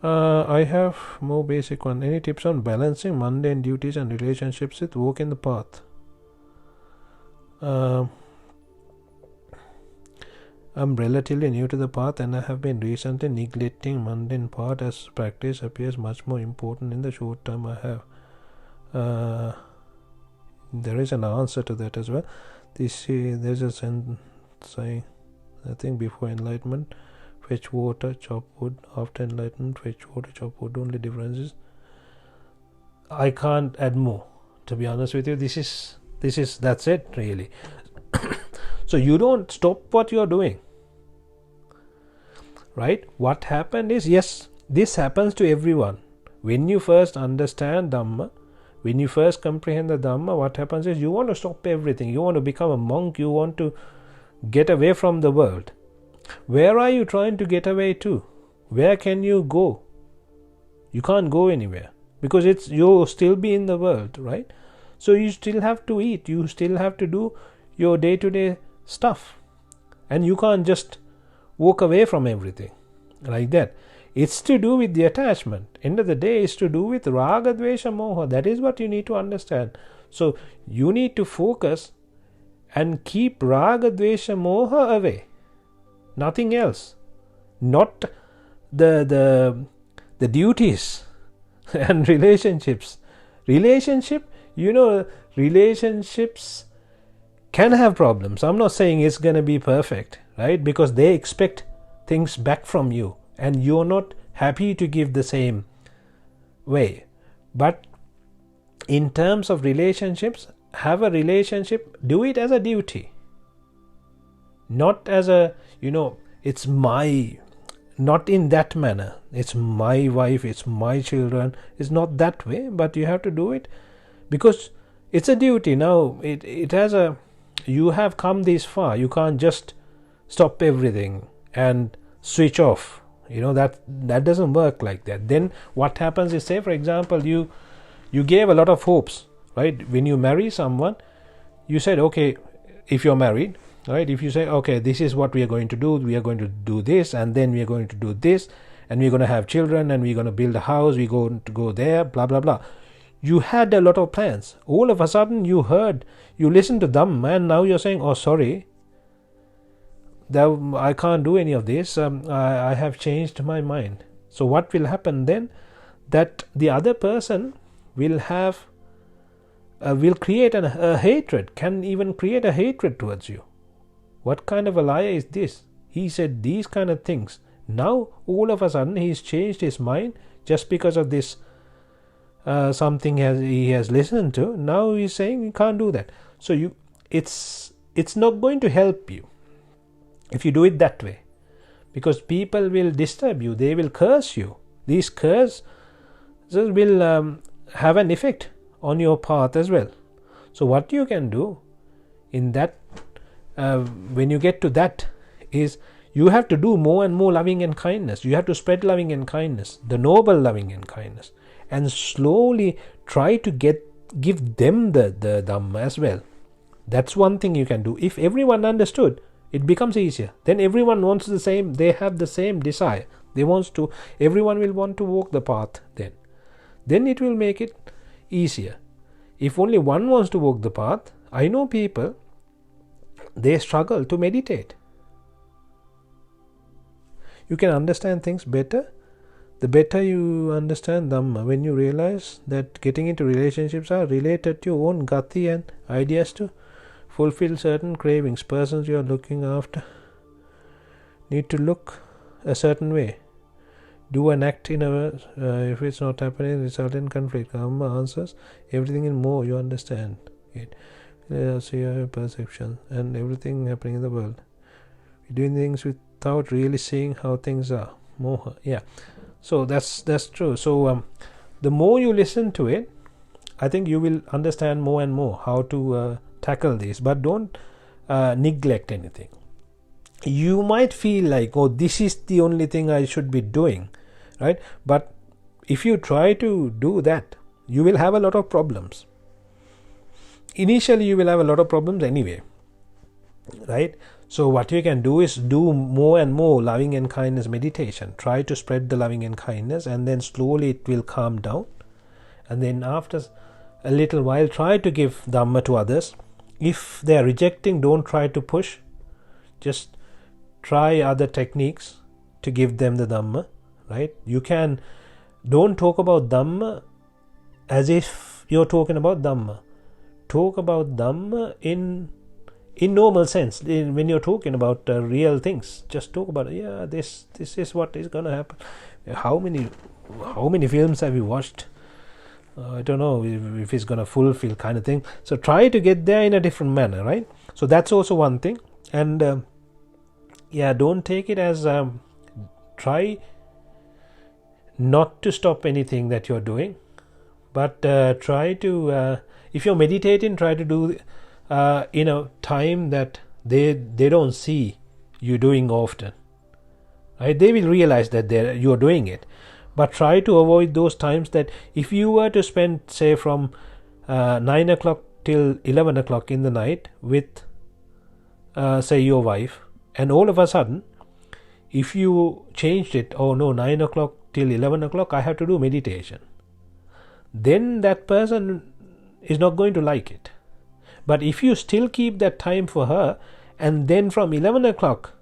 I have more basic one. Any tips on balancing mundane duties and relationships with walk in the path? I'm relatively new to the path and I have been recently neglecting mundane part as practice appears much more important in the short term I have. There is an answer to that as well. There's a sentence saying, I think before enlightenment, fetch water, chop wood. After enlightenment, fetch water, chop wood. Only difference is I can't add more. To be honest with you, that's it really. So you don't stop what you're doing. Right? What happened is, yes, this happens to everyone. When you first understand Dhamma, when you first comprehend the Dhamma, what happens is you want to stop everything. You want to become a monk. You want to get away from the world. Where are you trying to get away to? Where can you go? You can't go anywhere because you'll still be in the world, right? So you still have to eat. You still have to do your day-to-day stuff. And you can't just walk away from everything like that. It's to do with the attachment. End of the day, it's to do with raga, dvesha, moha. That is what you need to understand. So you need to focus and keep raga, dvesha, moha away. Nothing else. Not the duties and relationships. Relationships can have problems. I'm not saying it's going to be perfect, right? Because they expect things back from you and you're not happy to give the same way. But in terms of relationships, have a relationship, do it as a duty. Not as a, it's my, not in that manner. It's my wife, it's my children. It's not that way, but you have to do it because it's a duty. Now, it has a, you have come this far. You can't just stop everything and switch off. That doesn't work like that. Then what happens is, say for example, you gave a lot of hopes, right? When you marry someone, you said, okay, if you're married, right, if you say, okay, this is what we are going to do this, and then we are going to do this, and we're going to have children, and we're going to build a house, we're going to go there, blah blah blah. You had a lot of plans. All of a sudden you listened to Dhamma, and now you're saying, oh sorry, I can't do any of this. I have changed my mind. So what will happen then? That the other person will create a hatred, can even create a hatred towards you. What kind of a liar is this? He said these kind of things. Now all of a sudden he's changed his mind just because of this something he has listened to. Now he's saying you can't do that. So it's not going to help you if you do it that way, because people will disturb you, they will curse you. These curses will have an effect on your path as well. So what you can do in that, when you get to that, is you have to do more and more loving and kindness. You have to spread loving and kindness, the noble loving and kindness, and slowly try to give them the Dhamma as well. That's one thing you can do. If everyone understood, it becomes easier. Then everyone wants the same, they have the same desire. Everyone will want to walk the path then it will make it easier. If only one wants to walk the path, I know people, they struggle to meditate. You can understand things better the better you understand Dhamma, when you realize that getting into relationships are related to your own gati and ideas to fulfill certain cravings. Persons you are looking after need to look a certain way, do an act in a if it's not happening, result in conflict. Dhamma answers everything in more you understand it. So your perception and everything happening in the world. We're doing things without really seeing how things are. Moha, yeah. So that's true. So the more you listen to it, I think you will understand more and more how to tackle this. But don't neglect anything. You might feel like, oh, this is the only thing I should be doing, right? But if you try to do that, you will have a lot of problems. Initially, you will have a lot of problems anyway, right? So what you can do is do more and more loving and kindness meditation. Try to spread the loving and kindness, and then slowly it will calm down. And then after a little while, try to give Dhamma to others. If they are rejecting, don't try to push. Just try other techniques to give them the Dhamma, right? Don't talk about Dhamma as if you're talking about Dhamma. Talk about Dhamma in normal sense. When you're talking about real things, just talk about this is what is going to happen. How many films have you watched? I don't know if it's going to fulfill kind of thing. So try to get there in a different manner, right? So that's also one thing. And don't take it as try not to stop anything that you're doing, but try to if you're meditating, try to do in a time that they don't see you doing often, right? They will realize that you're doing it, but try to avoid those times that if you were to spend, say, from 9 o'clock till 11 o'clock in the night with say your wife, and all of a sudden if you changed it, 9 o'clock till 11 o'clock I have to do meditation, then that person is not going to like it. But if you still keep that time for her, and then from 11 o'clock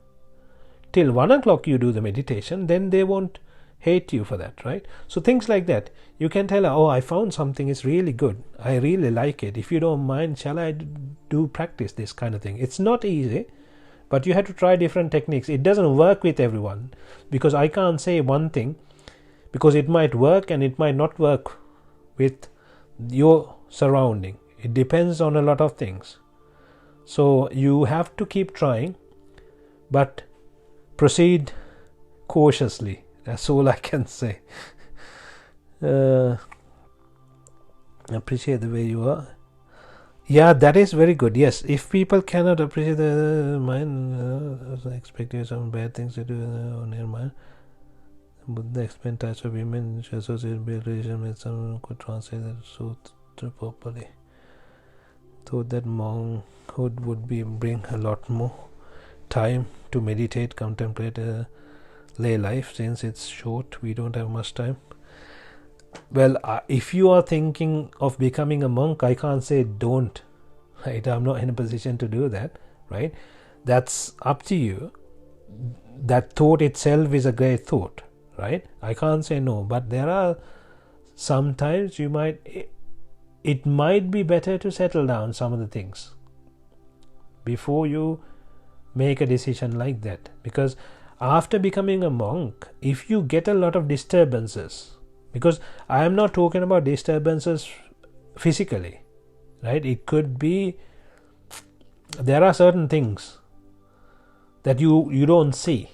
till 1 o'clock you do the meditation, then they won't hate you for that, right? So things like that, you can tell her, I found something, it's really good, I really like it, if you don't mind, shall I do practice this kind of thing? It's not easy, but you have to try different techniques. It doesn't work with everyone, because I can't say one thing, because it might work and it might not work with your surrounding. It depends on a lot of things. So you have to keep trying, but proceed cautiously. That's all I can say. Appreciate the way you are. Yeah, that is very good. Yes, if people cannot appreciate the mind, expect some bad things to do on their mind. Buddha explained types of women which associate with religion, with someone could translate that sutra properly. Thought that monkhood would bring a lot more time to meditate, contemplate lay life. Since it's short, we don't have much time. Well, if you are thinking of becoming a monk, I can't say don't, right? I'm not in a position to do that, right? That's up to you. That thought itself is a great thought, right? I can't say no, but there are sometimes it might be better to settle down some of the things before you make a decision like that. Because after becoming a monk, if you get a lot of disturbances, because I am not talking about disturbances physically, right? It could be, there are certain things that you don't see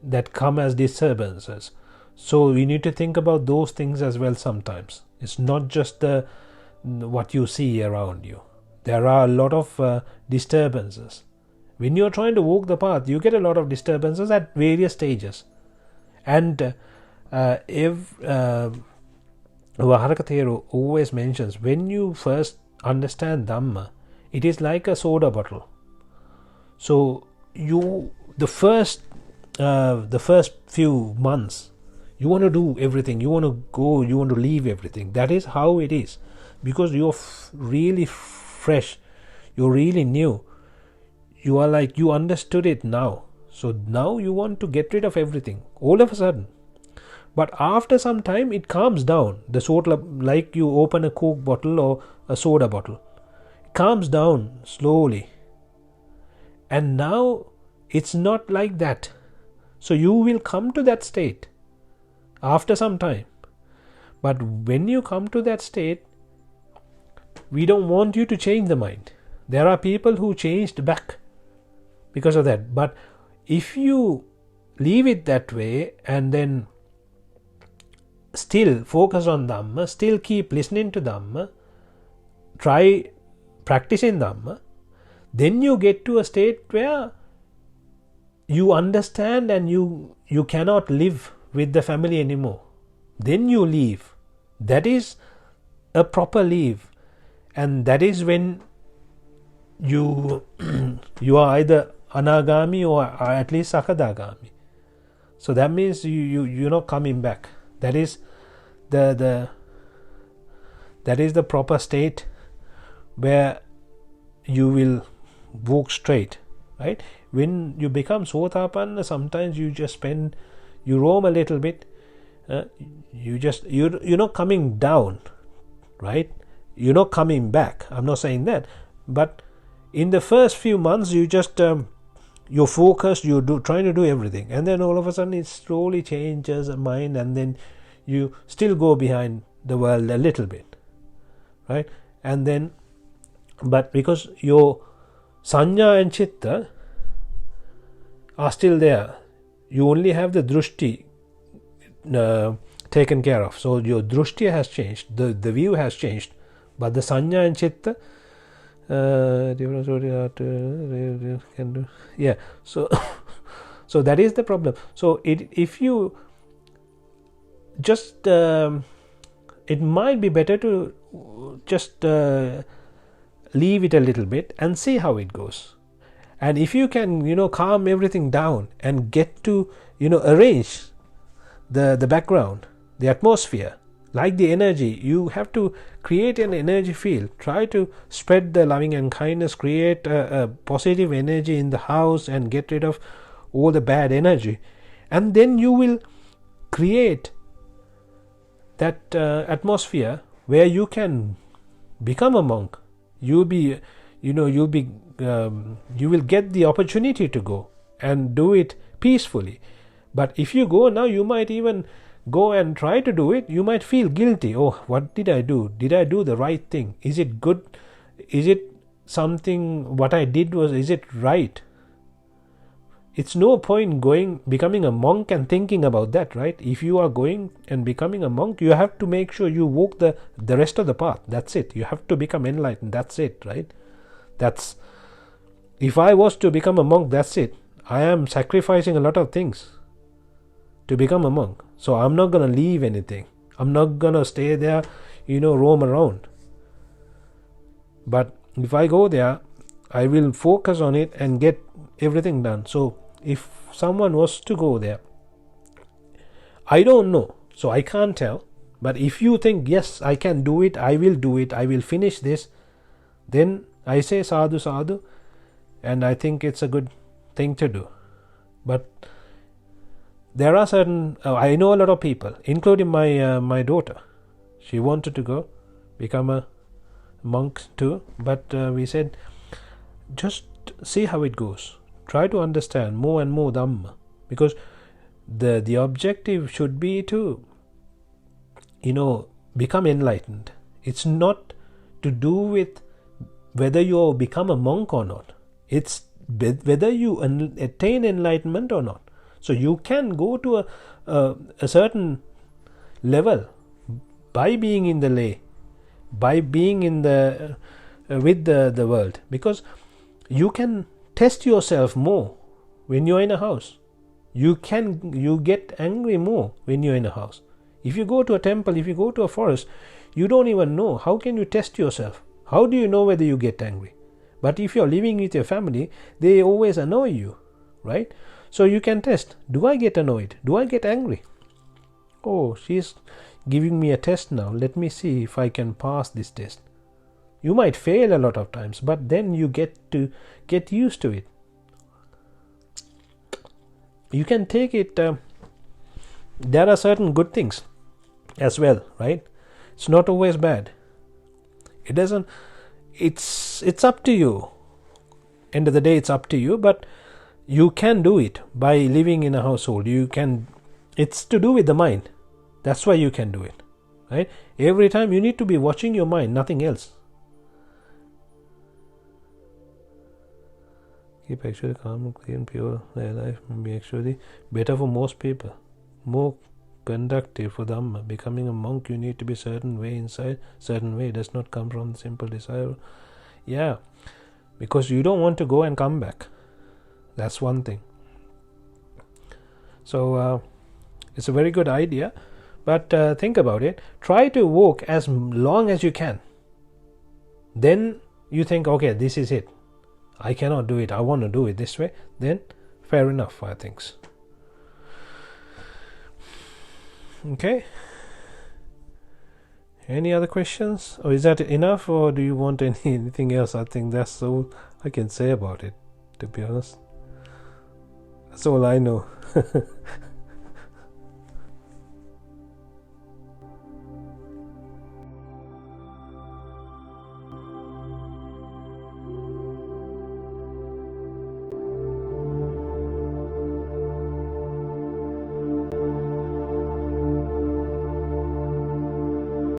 that come as disturbances. So we need to think about those things as well sometimes. It's not just what you see around you. There are a lot of disturbances. When you're trying to walk the path, you get a lot of disturbances at various stages. And if Vaharakatheru always mentions, when you first understand Dhamma, it is like a soda bottle. So the first few months, you want to do everything, you want to go, you want to leave everything. That is how it is, because you're really fresh, you're really new, you are like, you understood it now, so now you want to get rid of everything all of a sudden. But after some time it calms down. The soda, like you open a Coke bottle or a soda bottle, it calms down slowly, and now it's not like that. So you will come to that state after some time. But when you come to that state, we don't want you to change the mind. There are people who changed back because of that. But if you leave it that way and then still focus on Dhamma, still keep listening to Dhamma, try practicing Dhamma, then you get to a state where you understand and you cannot live with the family anymore. Then you leave. That is a proper leave. And that is when you you are either anagami or at least sakadagami. So that means you're not coming back. That is the proper state where you will walk straight, right? When you become Sotapanna, sometimes you roam a little bit. You're not coming down, right? You're not coming back. I'm not saying that, but in the first few months, you just you're focused. Trying to do everything, and then all of a sudden, it slowly changes mind, and then you still go behind the world a little bit, right? And then, but because your sanya and chitta are still there, you only have the drushti taken care of. So your drushti has changed, the view has changed, but the sanya and chitta can do. Yeah, so so that is the problem. So if you just it might be better to just leave it a little bit and see how it goes. And if you can calm everything down and get to arrange the background, the atmosphere, like the energy, you have to create an energy field. Try to spread the loving and kindness, create a positive energy in the house, and get rid of all the bad energy, and then you will create that atmosphere where you can become a monk. You will get the opportunity to go and do it peacefully. But if you go now, you might even go and try to do it. You might feel guilty. Oh, what did I do? Did I do the right thing? Is it good? Is it something? What I did is it right? It's no point becoming a monk and thinking about that, right? If you are going and becoming a monk, you have to make sure you walk the rest of the path. That's it. You have to become enlightened. That's it, right? If I was to become a monk, that's it. I am sacrificing a lot of things to become a monk. So I'm not going to leave anything. I'm not going to stay there, roam around. But if I go there, I will focus on it and get everything done. So if someone was to go there, I don't know, so I can't tell. But if you think, yes, I can do it, I will finish this, then I say sadhu sadhu, and I think it's a good thing to do. But there are certain I know a lot of people, including my daughter. She wanted to go become a monk too, but we said just see how it goes. Try to understand more and more Dhamma, because the objective should be to become enlightened. It's not to do with whether you become a monk or not. It's whether you attain enlightenment or not. So you can go to a certain level by being in the lay, by being in the with the world, because you can test yourself more when you're in a house. You get angry more when you're in a house. If you go to a temple, if you go to a forest, you don't even know. How can you test yourself? How do you know whether you get angry? But if you're living with your family, they always annoy you, right? So you can test. Do I get annoyed? Do I get angry? Oh, she's giving me a test now. Let me see if I can pass this test. You might fail a lot of times, but then you get used to it. You can take it. There are certain good things as well, right? It's not always bad. It doesn't. It's up to you. End of the day, it's up to you. But you can do it by living in a household. You can. It's to do with the mind. That's why you can do it, right? Every time you need to be watching your mind, nothing else. Keep actually calm, clean, pure their life may be actually better for most people, more conductive for Dhamma. Becoming a monk, you need to be certain way inside. Certain way does not come from the simple desire. Yeah, because you don't want to go and come back. That's one thing. So it's a very good idea, but think about it. Try to walk as long as you can. Then you think, okay, this is it. I cannot do it, I want to do it this way, then fair enough, I think. Okay. Any other questions? Or is that enough, or do you want anything else? I think that's all I can say about it, to be honest. That's all I know.